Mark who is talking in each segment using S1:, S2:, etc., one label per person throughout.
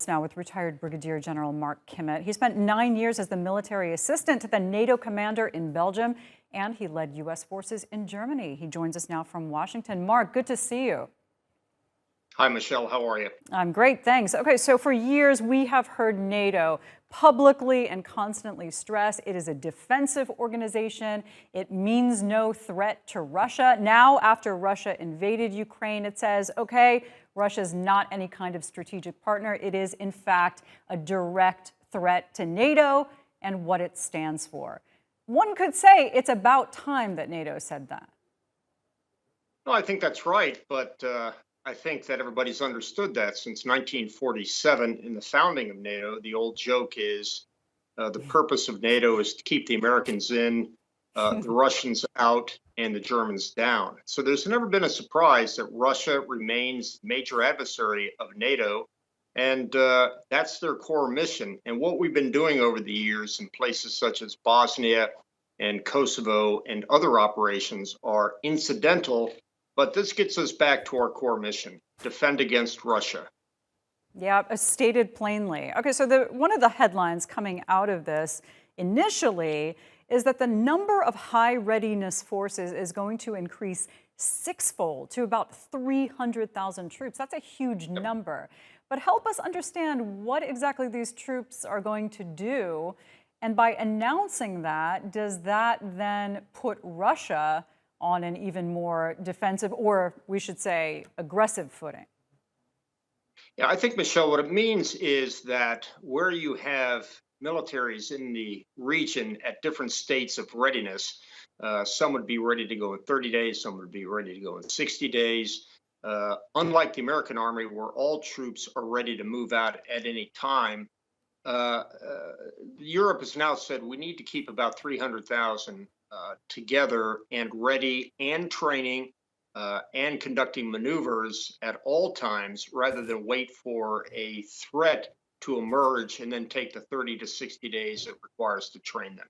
S1: Sports now with retired Brigadier General Mark Kimmitt. He spent 9 years as the military assistant to the NATO commander in Belgium, and he led U.S. forces in Germany. He joins us now from Washington. Mark, good to see you.
S2: Hi, Michelle. How are you?
S1: I'm great, thanks. Okay, so for years we have heard NATO publicly and constantly stress it is a defensive organization. It means no threat to Russia. Now, after Russia invaded Ukraine, it says, okay, Russia's not any kind of strategic partner. It is, in fact, a direct threat to NATO and what it stands for. One could say it's about time that NATO said that.
S2: No, I think that's right, but I think that everybody's understood that since 1947 in the founding of NATO. The old joke is the purpose of NATO is to keep the Americans in, the Russians out, and the Germans down. So there's never been a surprise that Russia remains major adversary of NATO, and that's their core mission. And what we've been doing over the years in places such as Bosnia and Kosovo and other operations are incidental. But this gets us back to our core mission: defend against Russia.
S1: Yeah, stated plainly. Okay, so one of the headlines coming out of this initially is that the number of high readiness forces is going to increase sixfold to about 300,000 troops. That's a huge number. But help us understand what exactly these troops are going to do. And by announcing that, does that then put Russia on an even more defensive, or we should say aggressive footing?
S2: Yeah, I think, Michelle, what it means is that where you have militaries in the region at different states of readiness, some would be ready to go in 30 days, some would be ready to go in 60 days. Unlike the American Army, where all troops are ready to move out at any time, Europe has now said we need to keep about 300,000 together and ready and training and conducting maneuvers at all times, rather than wait for a threat to emerge and then take the 30 to 60 days it requires to train them.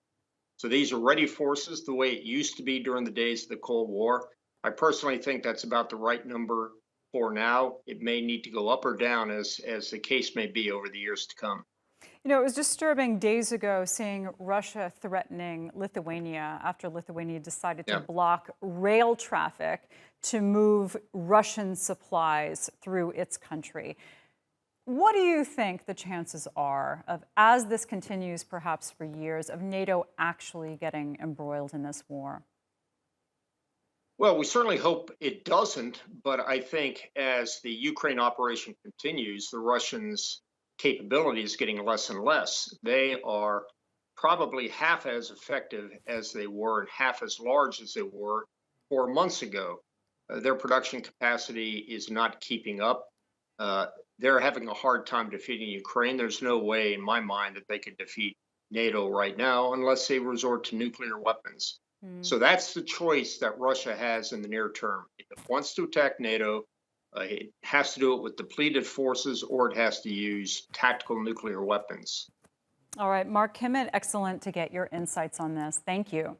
S2: So these are ready forces the way it used to be during the days of the Cold War. I personally think that's about the right number for now. It may need to go up or down as the case may be over the years to come.
S1: You know, it was disturbing days ago seeing Russia threatening Lithuania after Lithuania decided to block rail traffic to move Russian supplies through its country. What do you think the chances are of, as this continues perhaps for years, of NATO actually getting embroiled in this war?
S2: Well, we certainly hope it doesn't, but I think as the Ukraine operation continues, the Russians' capability is getting less and less. They are probably half as effective as they were and half as large as they were 4 months ago. Their production capacity is not keeping up. They're having a hard time defeating Ukraine. There's no way in my mind that they could defeat NATO right now unless they resort to nuclear weapons. So that's the choice that Russia has in the near term. If it wants to attack NATO, it has to do it with depleted forces, or it has to use tactical nuclear weapons.
S1: All right, Mark Kimmitt, excellent to get your insights on this. Thank you.